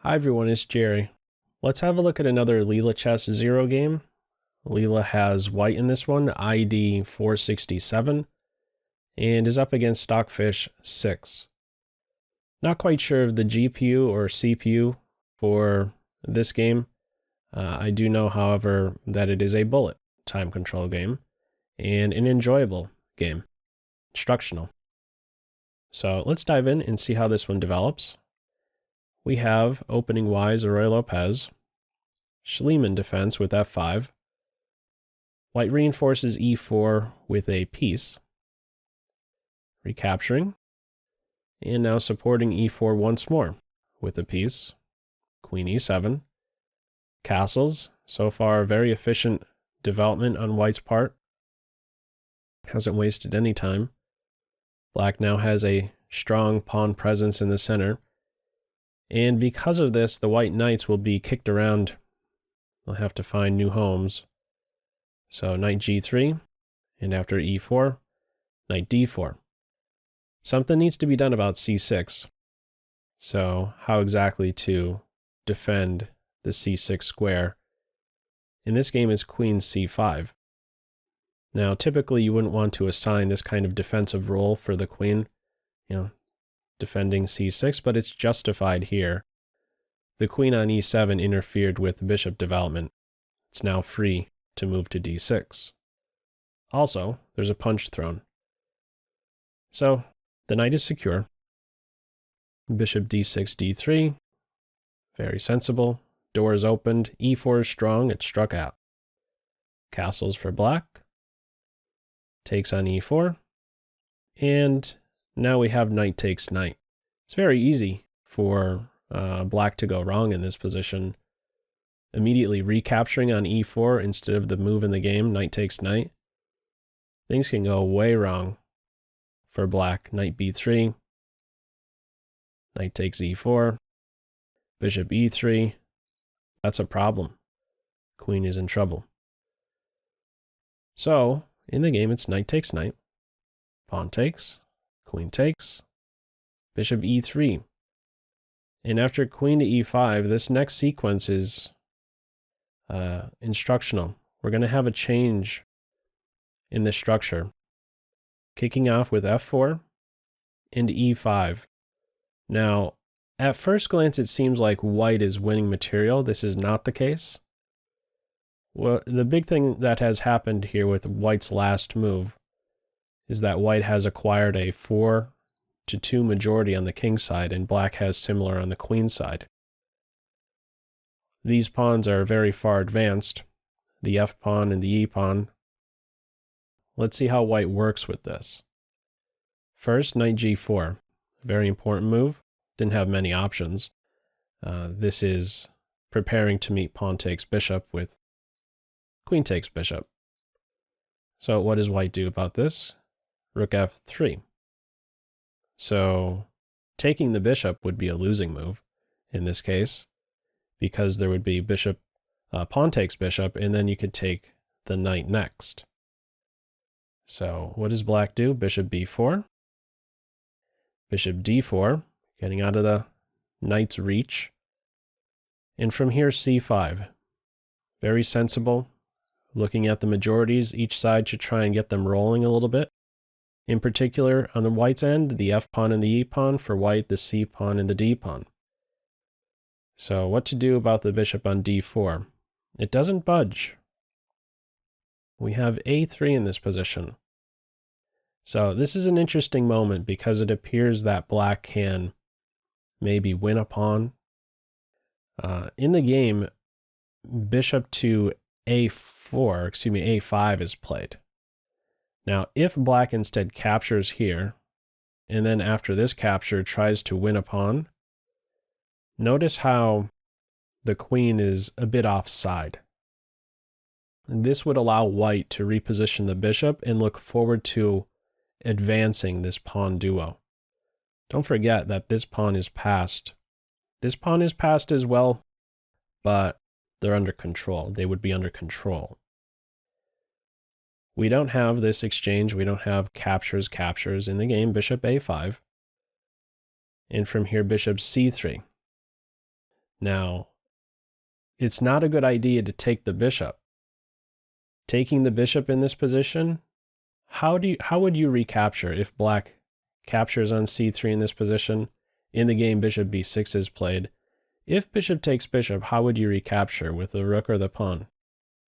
Hi everyone, it's Jerry. Let's have a look at another Leela Chess Zero game. Leela has white in this one, ID 467, and is up against Stockfish 6. Not quite sure of the GPU or CPU for this game. I do know, however, that it is a bullet time control game and an enjoyable game, instructional. So let's dive in and see how this one develops. We have opening wise a Ruy Lopez, Schliemann Defense with f5. White reinforces e4 with a piece, recapturing, and now supporting e4 once more with a piece, Queen e7, castles. So far, very efficient development on White's part. Hasn't wasted any time. Black now has a strong pawn presence in the center, and because of this, the white knights will be kicked around. They'll have to find new homes. So knight g3, and after e4, knight d4. Something needs to be done about c6. So how exactly to defend the c6 square? In this game is queen c5. Now typically you wouldn't want to assign this kind of defensive role for the queen, defending c6, but it's justified here. The queen on e7 interfered with bishop development. It's now free to move to d6. Also, there's a punch thrown. So the knight is secure. Bishop d6, d3. Very sensible. Door is opened. e4 is strong. It's struck out. Castles for black. Takes on e4. And now we have knight takes knight. It's very easy for black to go wrong in this position. Immediately recapturing on e4 instead of the move in the game, knight takes knight. Things can go way wrong for black. Knight b3. Knight takes e4. Bishop e3. That's a problem. Queen is in trouble. So, in the game, it's knight takes knight. Pawn takes. Queen takes. Bishop e3. And after queen to e5, this next sequence is instructional. We're going to have a change in the structure. Kicking off with f4 and e5. Now, at first glance, it seems like white is winning material. This is not the case. Well, the big thing that has happened here with white's last move is that white has acquired a 4-2 majority on the king side, and black has similar on the queen side. These pawns are very far advanced, the f pawn and the e pawn. Let's see how white works with this. First, knight g4. Very important move. Didn't have many options. This is preparing to meet pawn takes bishop with queen takes bishop. So what does white do about this? Rook f3. So taking the bishop would be a losing move in this case, because there would be bishop, pawn takes bishop, and then you could take the knight next. So what does black do? Bishop b4. Bishop d4, getting out of the knight's reach. And from here, c5. Very sensible. Looking at the majorities, each side should try and get them rolling a little bit. In particular, on the white's end, the f pawn and the e pawn. For white, the c pawn and the d pawn. So what to do about the bishop on d4? It doesn't budge. We have a3 in this position. So this is an interesting moment because it appears that black can maybe win a pawn. In the game, bishop to a5 is played. Now, if black instead captures here, and then after this capture tries to win a pawn, notice how the queen is a bit offside. This would allow white to reposition the bishop and look forward to advancing this pawn duo. Don't forget that this pawn is passed. This pawn is passed as well, but they're under control. They would be under control. We don't have this exchange. We don't have captures in the game. Bishop a5. And from here, bishop c3. Now, it's not a good idea to take the bishop. Taking the bishop in this position, how would you recapture if black captures on c3 in this position? In the game, bishop b6 is played. If bishop takes bishop, how would you recapture, with the rook or the pawn?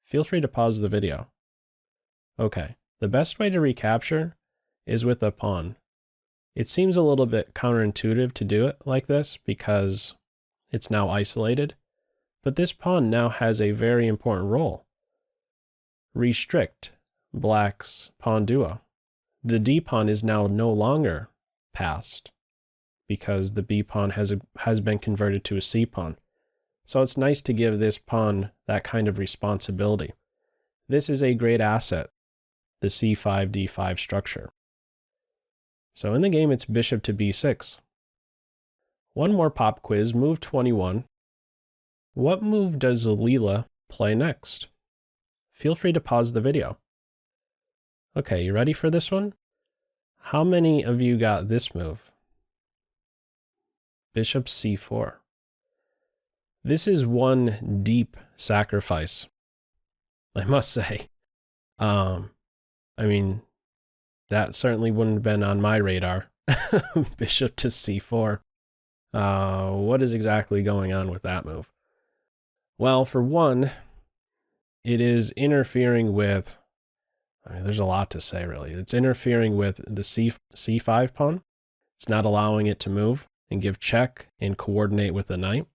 Feel free to pause the video. Okay, the best way to recapture is with a pawn. It seems a little bit counterintuitive to do it like this because it's now isolated, but this pawn now has a very important role. Restrict black's pawn duo. The d pawn is now no longer passed because the b pawn has been converted to a c pawn. So it's nice to give this pawn that kind of responsibility. This is a great asset, the c5 d5 structure. So in the game, it's bishop to b6. One more pop quiz, move 21. What move does Leela play next? Feel free to pause the video. Okay, you ready for this one? How many of you got this move? Bishop c4. This is one deep sacrifice, I must say. I mean, that certainly wouldn't have been on my radar. Bishop to c4. What is exactly going on with that move? Well, for one, it is interfering with, there's a lot to say really. It's interfering with the c5 pawn. It's not allowing it to move and give check and coordinate with the knight.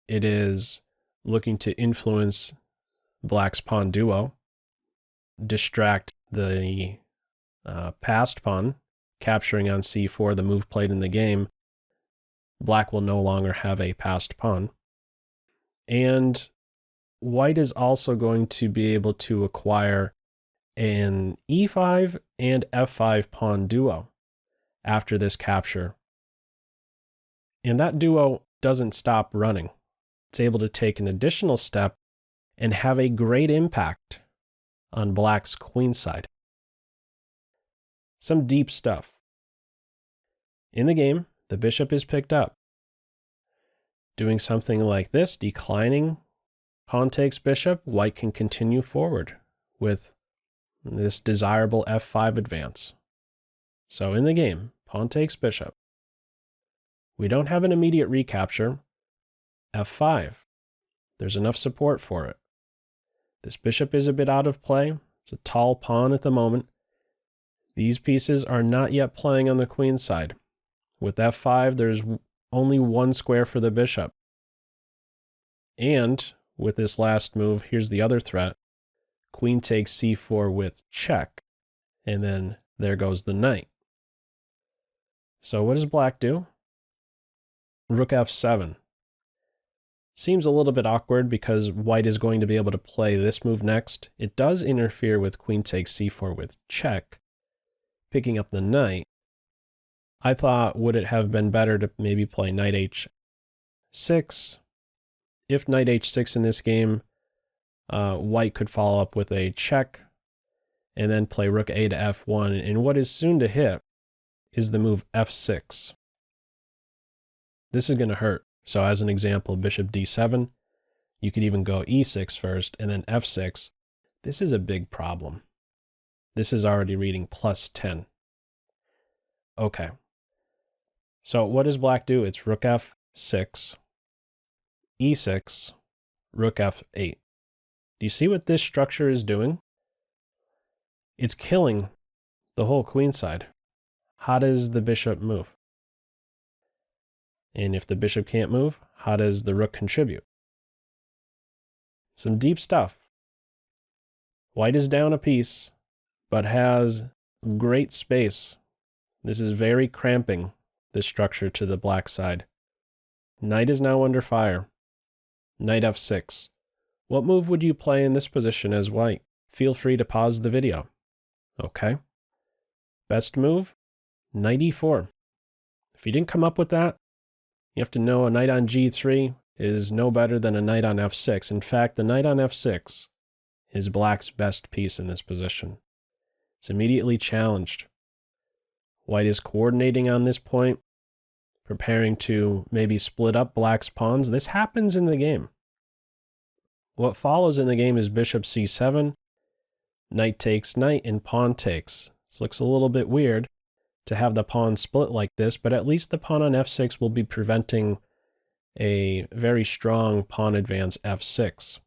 It is looking to influence black's pawn duo, distract the passed pawn, capturing on c4 the move played in the game. Black will no longer have a passed pawn. And white is also going to be able to acquire an e5 and f5 pawn duo after this capture. And that duo doesn't stop running. It's able to take an additional step and have a great impact on black's queenside. Some deep stuff. In the game, the bishop is picked up. Doing something like this, declining pawn takes bishop, white can continue forward with this desirable f5 advance. So in the game, pawn takes bishop. We don't have an immediate recapture. f5. There's enough support for it. This bishop is a bit out of play. It's a tall pawn at the moment. These pieces are not yet playing on the queen side. With f5, there's only one square for the bishop. And with this last move, here's the other threat. Queen takes c4 with check. And then there goes the knight. So what does black do? Rook f7. Seems a little bit awkward because white is going to be able to play this move next. It does interfere with queen takes c4 with check, picking up the knight. I thought, would it have been better to maybe play knight h6? If knight h6 in this game, white could follow up with a check and then play rook a to f1. And what is soon to hit is the move f6. This is going to hurt. So as an example, bishop d7, you could even go e6 first and then f6. This is a big problem. This is already reading plus 10. Okay. So what does black do? It's rook f6, e6, rook f8. Do you see what this structure is doing? It's killing the whole queenside. How does the bishop move? And if the bishop can't move, how does the rook contribute? Some deep stuff. White is down a piece, but has great space. This is very cramping, this structure to the black side. Knight is now under fire. Knight f6. What move would you play in this position as white? Feel free to pause the video. Okay. Best move? Knight e4. If you didn't come up with that, you have to know a knight on g3 is no better than a knight on f6. In fact, the knight on f6 is black's best piece in this position. It's immediately challenged. White is coordinating on this point, preparing to maybe split up black's pawns. This happens in the game. What follows in the game is bishop c7, knight takes knight, and pawn takes. This looks a little bit weird to have the pawn split like this, but at least the pawn on f6 will be preventing a very strong pawn advance f6.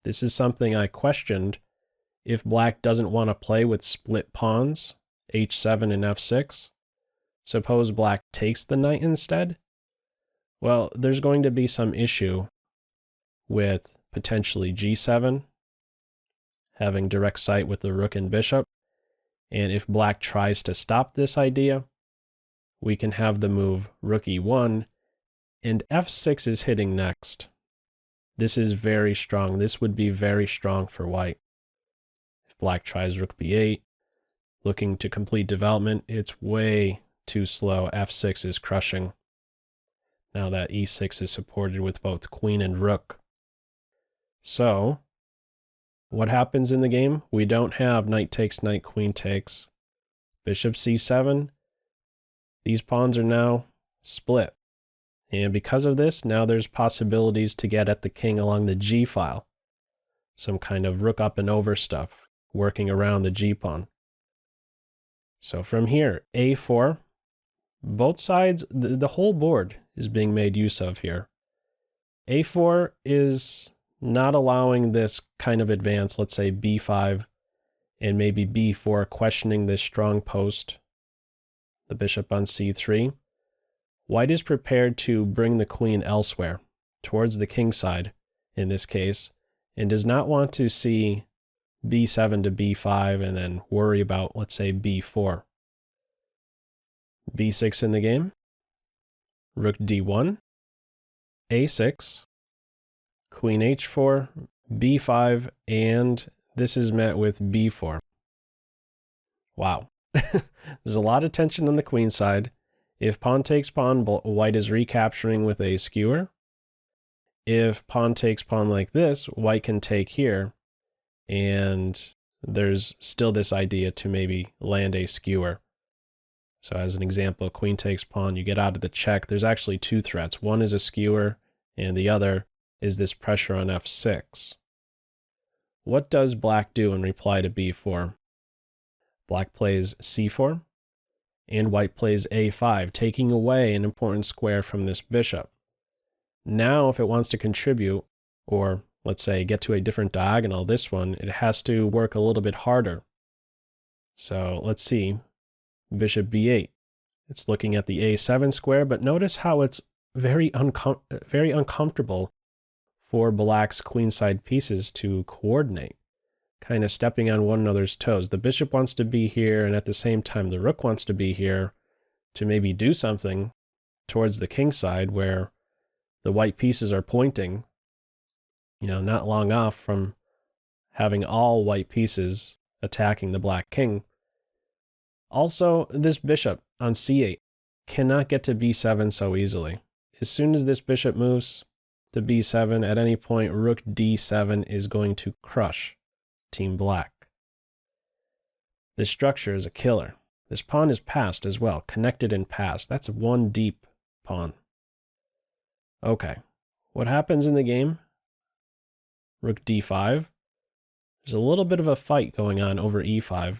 This is something I questioned. If black doesn't want to play with split pawns, h7 and f6, suppose black takes the knight instead? Well, there's going to be some issue with potentially g7, having direct sight with the rook and bishop. And if black tries to stop this idea, we can have the move rook e1, and f6 is hitting next. This is very strong. This would be very strong for white. If black tries rook b8, looking to complete development, it's way too slow. f6 is crushing. Now that e6 is supported with both queen and rook. So, what happens in the game? We don't have knight takes knight, queen takes. Bishop c7. These pawns are now split. And because of this, now there's possibilities to get at the king along the g file. Some kind of rook up and over stuff, working around the g pawn. So from here, a4, both sides, the whole board is being made use of here. a4 is not allowing this kind of advance, let's say b5 and maybe b4, questioning this strong post, the bishop on c3. White is prepared to bring the queen elsewhere, towards the kingside in this case, and does not want to see b7 to b5 and then worry about, let's say, b4. b6 in the game, rook d1, a6, queen h4, b5, and this is met with b4. Wow. There's a lot of tension on the queen side. If pawn takes pawn, white is recapturing with a skewer. If pawn takes pawn like this, white can take here, and there's still this idea to maybe land a skewer. So as an example, queen takes pawn, you get out of the check. There's actually two threats. One is a skewer, and the other is this pressure on f6. What does black do in reply to b4? Black plays c4, and white plays a5, taking away an important square from this bishop. Now, if it wants to contribute, or let's say get to a different diagonal, this one, it has to work a little bit harder. So let's see, bishop b8. It's looking at the a7 square, but notice how it's very uncomfortable for black's queenside pieces to coordinate, kind of stepping on one another's toes. The bishop wants to be here, and at the same time the rook wants to be here to maybe do something towards the king side where the white pieces are pointing, you know, not long off from having all white pieces attacking the black king. Also, this bishop on c8 cannot get to b7 so easily. As soon as this bishop moves to b7, at any point, rook d7 is going to crush Team Black. This structure is a killer. This pawn is passed as well, connected and passed. That's one deep pawn. Okay, what happens in the game? Rook d5. There's a little bit of a fight going on over e5.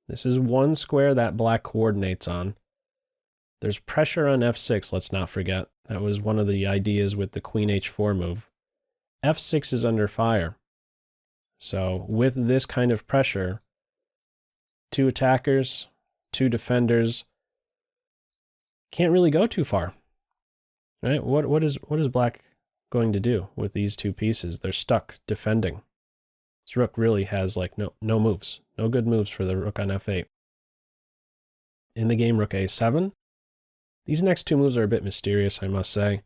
This is one square that black coordinates on. There's pressure on f6, let's not forget. That was one of the ideas with the queen h4 move. f6 is under fire. So with this kind of pressure, two attackers, two defenders, can't really go too far. Right? What is black going to do with these two pieces? They're stuck defending. This rook really has like no moves. No good moves for the rook on f8. In the game, rook a7. These next two moves are a bit mysterious, I must say.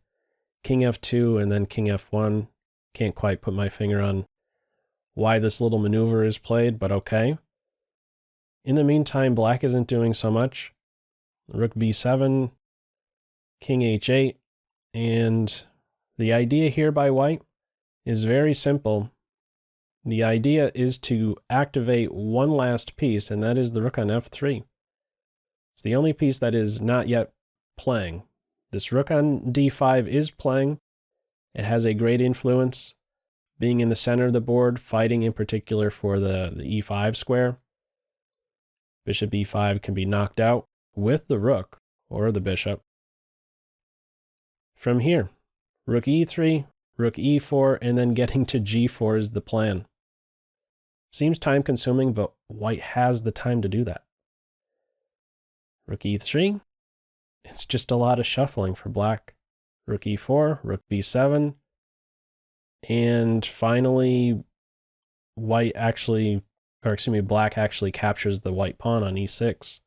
King f2 and then king f1. Can't quite put my finger on why this little maneuver is played, but okay. In the meantime, black isn't doing so much. Rook b7, king h8, and the idea here by white is very simple. The idea is to activate one last piece, and that is the rook on f3. It's the only piece that is not yet playing. This rook on d5 is playing. It has a great influence, being in the center of the board, fighting in particular for the e5 square. Bishop e5 can be knocked out with the rook or the bishop. From here, rook e3, rook e4, and then getting to g4 is the plan. Seems time consuming, but white has the time to do that. Rook e3, it's just a lot of shuffling for black. Rook e4, rook b7, and finally black actually captures the white pawn on e6.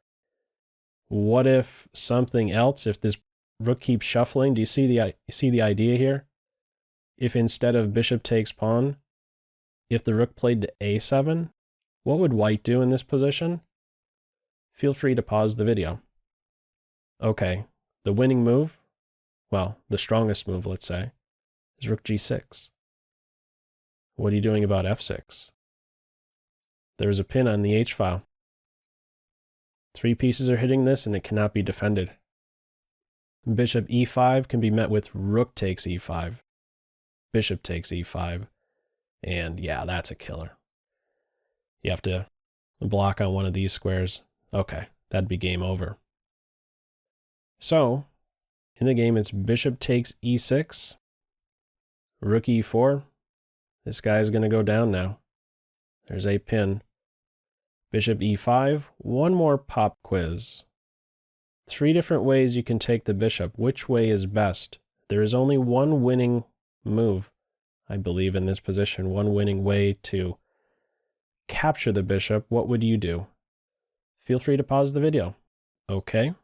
What if something else, if this rook keeps shuffling, do you see the idea here? If instead of bishop takes pawn, if the rook played to a7, what would white do in this position? Feel free to pause the video. Okay, the winning move, well, the strongest move, let's say, is rook g6. What are you doing about f6? There's a pin on the h-file. 3 pieces are hitting this and it cannot be defended. Bishop e5 can be met with rook takes e5, bishop takes e5, and yeah, that's a killer. You have to block on one of these squares. Okay, that'd be game over. So, in the game, it's bishop takes e6, rook e4. This guy's going to go down now. There's a pin. Bishop e5, one more pop quiz. 3 different ways you can take the bishop. Which way is best? There is only one winning move, I believe, in this position. One winning way to capture the bishop. What would you do? Feel free to pause the video. Okay.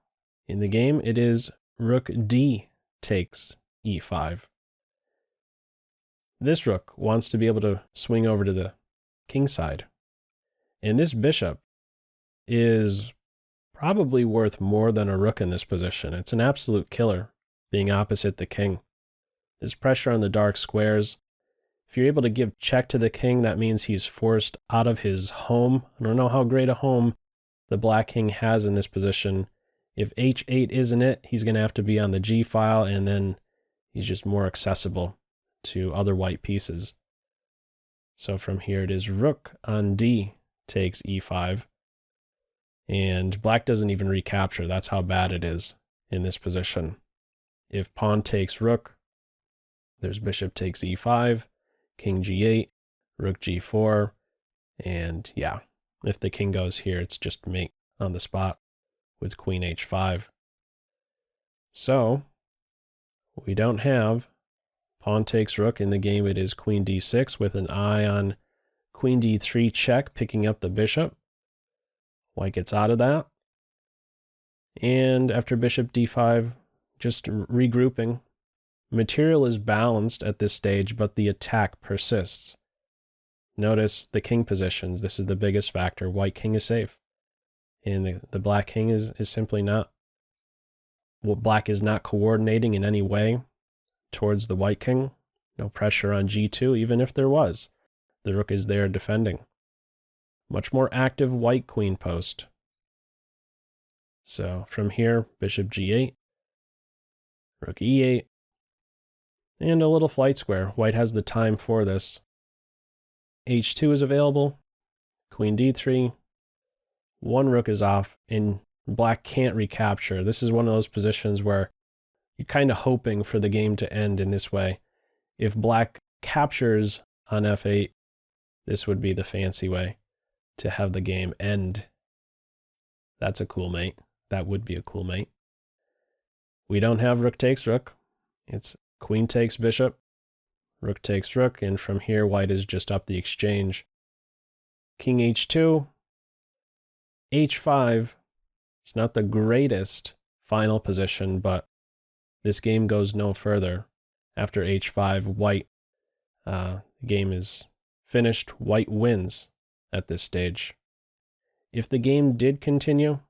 In the game, it is rook D takes e5. This rook wants to be able to swing over to the kingside. And this bishop is probably worth more than a rook in this position. It's an absolute killer, being opposite the king. There's pressure on the dark squares. If you're able to give check to the king, that means he's forced out of his home. I don't know how great a home the black king has in this position. If h8 isn't it, he's going to have to be on the g file, and then he's just more accessible to other white pieces. So from here it is rook on d takes e5, and black doesn't even recapture. That's how bad it is in this position. If pawn takes rook, there's bishop takes e5, king g8, rook g4, and yeah, if the king goes here, it's just mate on the spot with queen h5. So we don't have pawn takes rook in the game. It is queen d6 with an eye on queen d3 check, picking up the bishop. White gets out of that. And after bishop d5, just regrouping. Material is balanced at this stage, but the attack persists. Notice the king positions. This is the biggest factor. White king is safe. And the black king is simply not. Well, black is not coordinating in any way towards the white king. No pressure on g2, even if there was. The rook is there defending. Much more active white queen post. So from here, bishop g8, rook e8, and a little flight square. White has the time for this. h2 is available, queen d3, one rook is off, and black can't recapture. This is one of those positions where you're kind of hoping for the game to end in this way. If black captures on f8, this would be the fancy way to have the game end. That's a cool mate. That would be a cool mate. We don't have rook takes rook. It's queen takes bishop, rook takes rook, and from here white is just up the exchange. King h2, h5. It's not the greatest final position, but this game goes no further. After h5, white, the game is finished. White wins at this stage. If the game did continue,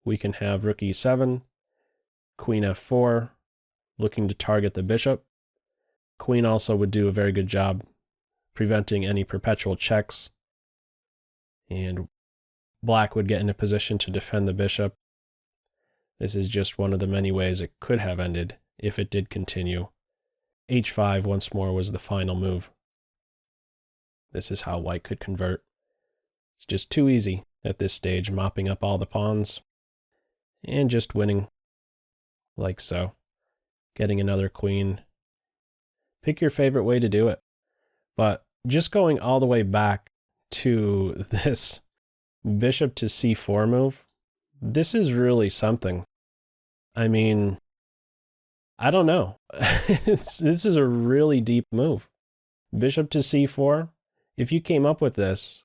we can have rook e7, queen f4, looking to target the bishop. Queen also would do a very good job preventing any perpetual checks, and black would get in a position to defend the bishop. This is just one of the many ways it could have ended if it did continue. h5 once more was the final move. This is how white could convert. It's just too easy at this stage, mopping up all the pawns and just winning like so. Getting another queen. Pick your favorite way to do it. But just going all the way back to this bishop to c4 move, this is really something. I mean, I don't know. This is a really deep move. Bishop to c4. If you came up with this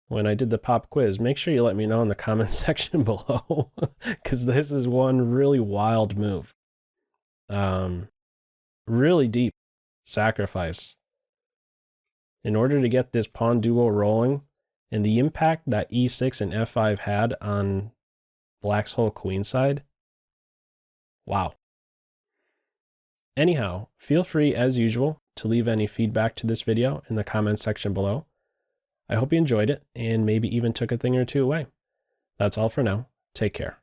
when I did the pop quiz, make sure you let me know in the comment section below, because this is one really wild move. Really deep sacrifice. In order to get this pawn duo rolling, and the impact that e6 and f5 had on black's whole queenside, wow. Anyhow, feel free as usual to leave any feedback to this video in the comment section below. I hope you enjoyed it and maybe even took a thing or two away. That's all for now. Take care.